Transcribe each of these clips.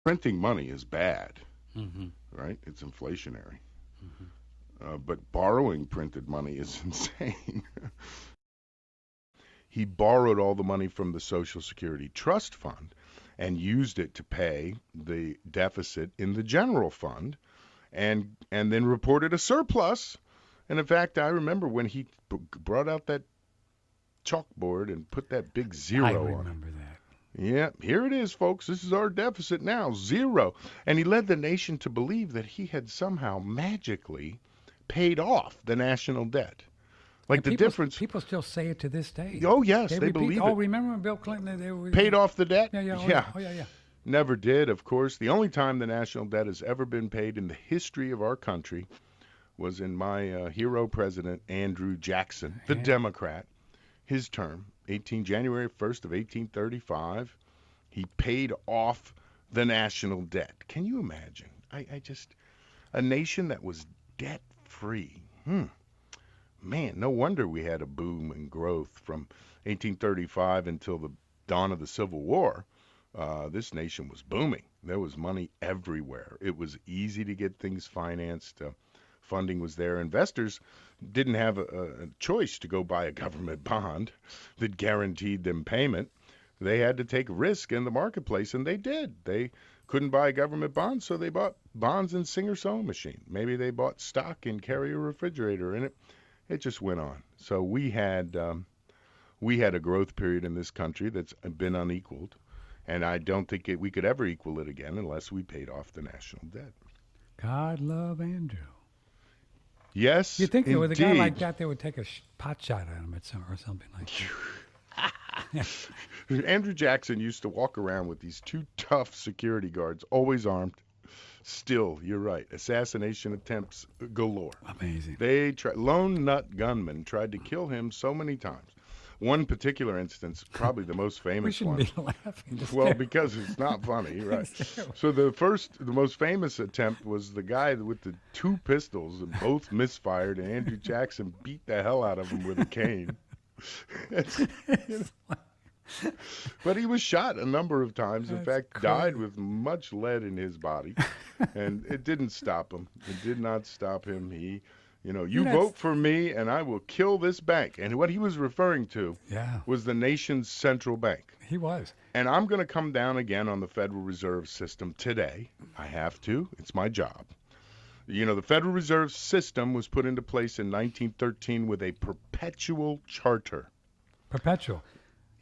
Printing money is bad, Mm-hmm. right? It's inflationary. Mm-hmm. But borrowing printed money is insane. He borrowed all the money from the Social Security Trust Fund and used it to pay the deficit in the general fund and then reported a surplus. And in fact, I remember when he brought out that chalkboard and put that big I zero on it. remember that. Yeah, here it is, folks. This is our deficit now, zero. And he led the nation to believe that he had somehow magically paid off the national debt. Like And the people difference. people still say it to this day. Oh, yes, They they repeat. believe Oh, it. remember when Bill Clinton? They were. Paid off the debt? Yeah, yeah, oh yeah, Yeah. oh yeah, yeah. Never did, of course. The only time the national debt has ever been paid in the history of our country was in my hero president, Andrew Jackson, the And Democrat, his term, January 1st of 1835. He paid off the national debt. Can you imagine? I just, a nation that was debt free. Man, no wonder we had a boom in growth from 1835 until the dawn of the Civil War. This nation was booming. There was money everywhere. It was easy to get things financed. Funding was there. Investors didn't have a choice to go buy a government bond that guaranteed them payment. They had to take risk in the marketplace, and they did. They couldn't buy government bonds, so they bought bonds in Singer sewing machine. Maybe they bought stock in Carrier refrigerator, and it just went on. So we had a growth period in this country that's been unequaled, and I don't think we could ever equal it again unless we paid off the national debt. God love Andrew. You Yes, think that with a guy like indeed. that, they would take a pot shot at him or something like that. Andrew Jackson used to walk around with these two tough security guards, always armed. Still, you're right. Assassination attempts galore. Amazing. Lone nut gunmen tried to kill him so many times. One particular instance, probably the most We famous shouldn't one. be laughing. It's Well, terrible. because it's not funny, right? It's terrible. So the most famous attempt was the guy with the two pistols, and both misfired, and Andrew Jackson beat the hell out of him with a cane. You know, but he was shot a number of times. In That's fact, died crazy. with much lead in his body, and it didn't stop him. It did not stop him. You That's vote for me, and I will kill this bank. And what he was referring to yeah. was the nation's central bank. He was. And I'm going to come down again on the Federal Reserve System today. I have to. It's my job. The Federal Reserve System was put into place in 1913 with a perpetual charter. Perpetual.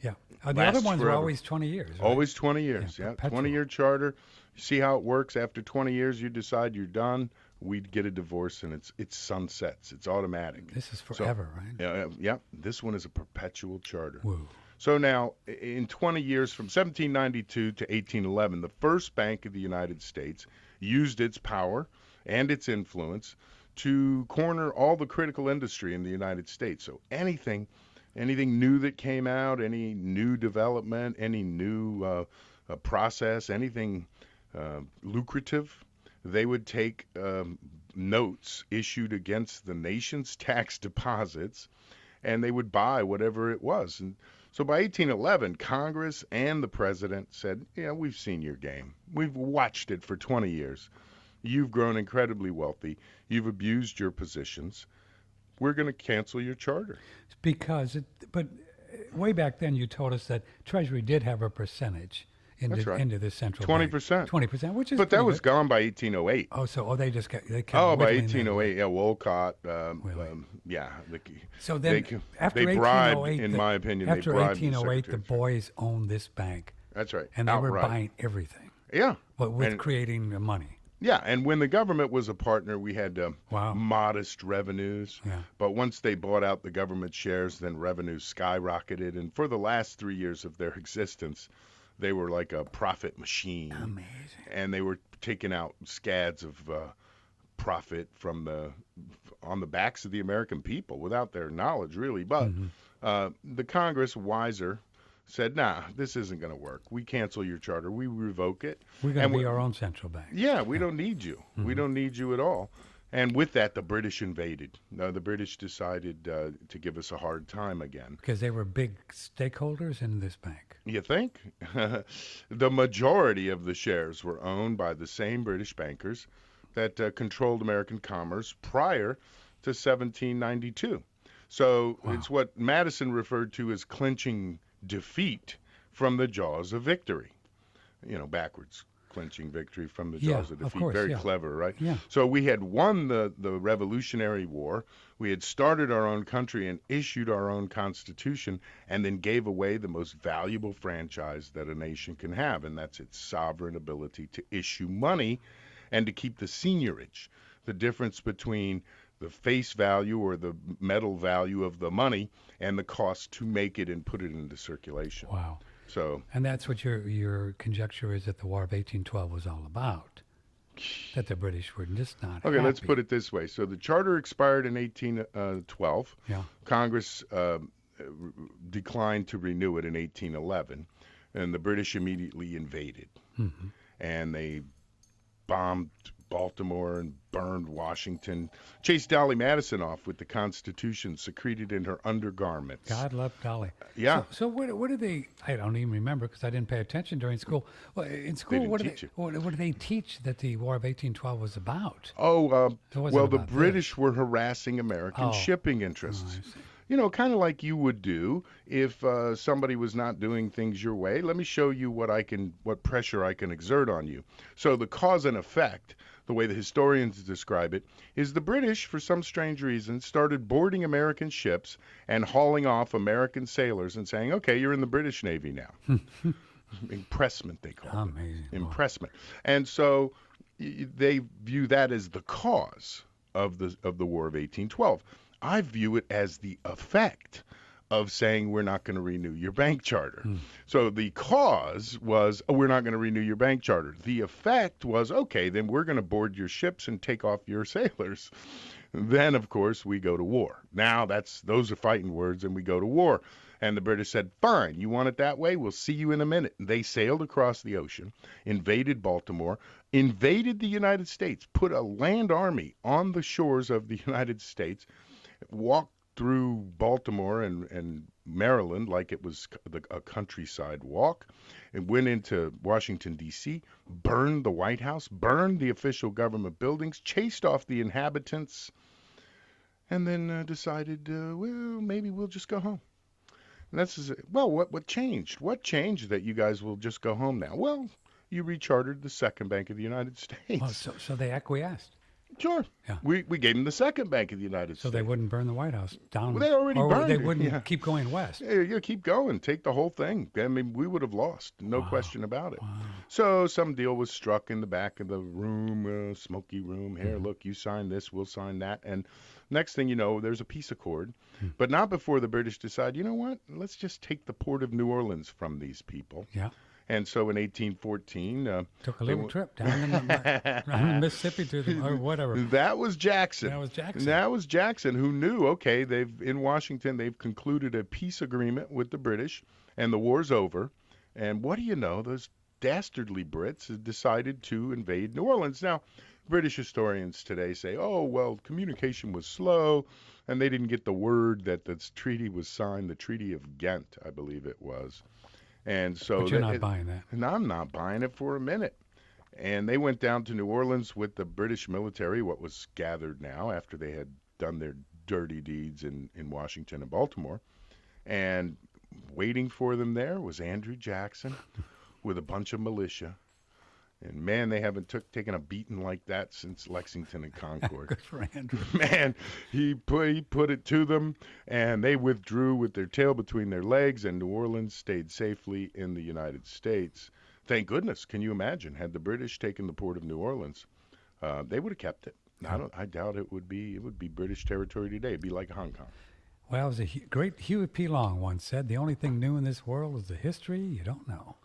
Yeah. The other Lasts ones were forever. always 20 years, right? Always 20 Yeah, years. Yeah, perpetual. 20-year charter. You see how it works. After 20 years, you decide you're done. We'd get a divorce, and it's sunsets. It's automatic. This is So, forever, right? yeah, this one is a perpetual charter. Whoa. So now, in 20 years, from 1792 to 1811, the first bank of the United States used its power and its influence to corner all the critical industry in the United States. So anything new that came out, any new development, any new process, anything lucrative, they would take notes issued against the nation's tax deposits, and they would buy whatever it was. And so by 1811, Congress and the president said, yeah, we've seen your game. We've watched it for 20 years. You've grown incredibly wealthy. You've abused your positions. We're going to cancel your charter. But way back then you told us that Treasury did have a percentage That's right. into the central bank. 20%. 20%, which is But that pretty was good. gone by 1808. They kept Oh, by whittling that 1808, away. yeah, Wolcott, Willing. yeah, So they then after they bribed, 1808, in my opinion, they after bribed the 1808, the Secretary of boys owned this bank, That's right, and they were outright. buying everything, Yeah, but with and creating the money. yeah, and when the government was a partner, we had Wow. modest revenues. Yeah. But once they bought out the government shares, then revenues skyrocketed. And for the last 3 years of their existence, they were like a profit machine. Amazing. And they were taking out scads of profit on the backs of the American people without their knowledge, really. But Hmm. the Congress, wiser, said, nah, this isn't going to work. We cancel your charter. We revoke it. We're going And to be our own central bank. Yeah, we don't need you. We Mhm. don't need you at all. And with that, the British invaded. The British decided to give us a hard time again. Because they were big stakeholders in this bank. You think? The majority of the shares were owned by the same British bankers that controlled American commerce prior to 1792. So Wow. it's what Madison referred to as clinching defeat from the jaws of victory. Backwards. Clinching victory from the Yeah, jaws of of defeat. course. Very Yeah. clever, right? Yeah. So we had won the Revolutionary War. We had started our own country and issued our own constitution, and then gave away the most valuable franchise that a nation can have, and that's its sovereign ability to issue money and to keep the seigniorage. The difference between the face value or the metal value of the money and the cost to make it and put it into circulation. Wow. So And that's what your conjecture is that the War of 1812 was all about. That the British were just not okay, let's happy. put it this way. So the charter expired in 1812. Yeah. Congress declined to renew it in 1811, and the British immediately invaded. Hmm. And they bombed Baltimore and burned Washington, chased Dolly Madison off with the Constitution secreted in her undergarments. God love Dolly. Yeah, So what do they? I don't even remember because I didn't pay attention during school. Well, in school, didn't what do teach they? you. What do they teach that the War of 1812 was about? Oh, It wasn't well, the about British were harassing American Oh. shipping Oh, interests. I see. Kind of like you would do if somebody was not doing things your way. Let me show you what pressure I can exert on you. So the cause and effect, the way the historians describe it, is the British, for some strange reason, started boarding American ships and hauling off American sailors and saying, okay, you're in the British Navy now. Impressment, they call it. Amazing. Wow. Impressment. And so they view that as the cause of the War of 1812. I view it as the effect of saying we're not going to renew your bank charter. So the cause was, oh, we're not going to renew your bank charter. The effect was, okay, then we're going to board your ships and take off your sailors. Then, of course, we go to war. Now those are fighting words, and we go to war. And the British said, fine, you want it that way? We'll see you in a minute. They sailed across the ocean, invaded Baltimore, invaded the United States, put a land army on the shores of the United States, walked through Baltimore and Maryland like it was a countryside walk, and went into Washington, D.C., burned the White House, burned the official government buildings, chased off the inhabitants, and then decided, well, maybe we'll just go home. And that's, well, what changed? What changed that you guys will just go home now? Well, you rechartered the Second Bank of the United Well, States. so they acquiesced. Sure. Yeah. We gave them the Second Bank of the United So States. they wouldn't burn the White House down. Well, they already or burned they it, wouldn't yeah. keep going west. Yeah, you keep going, take the whole thing. I mean, we would have lost, no Wow. question about it. Wow. So some deal was struck in the back of the room, smoky room. Here, look, you sign this, we'll sign that. And next thing you know, there's a peace accord. But not before the British decide, you know what, let's just take the port of New Orleans from these people. Yeah. And so in 1814, Took a little trip down the Mississippi to the, or whatever. that was Jackson. That was Jackson. That was Jackson, who knew, okay, in Washington, they've concluded a peace agreement with the British, and the war's over. And what do you know? Those dastardly Brits had decided to invade New Orleans. Now, British historians today say, oh, well, communication was slow, and they didn't get the word that this treaty was signed, the Treaty of Ghent, I believe it was. And so But you're not buying that. and I'm not buying it for a minute. And they went down to New Orleans with the British military, what was gathered now after they had done their dirty deeds in Washington and Baltimore. And waiting for them there was Andrew Jackson with a bunch of militia. And man, they haven't taken a beating like that since Lexington and Concord. Good for Andrew. Man, he put it to them, and they withdrew with their tail between their legs, and New Orleans stayed safely in the United States. Thank goodness. Can you imagine? Had the British taken the port of New Orleans, they would have kept it. I doubt it would be British territory today. It'd be like Hong Kong. Well, as great Huey P. Long once said, the only thing new in this world is the history you don't know.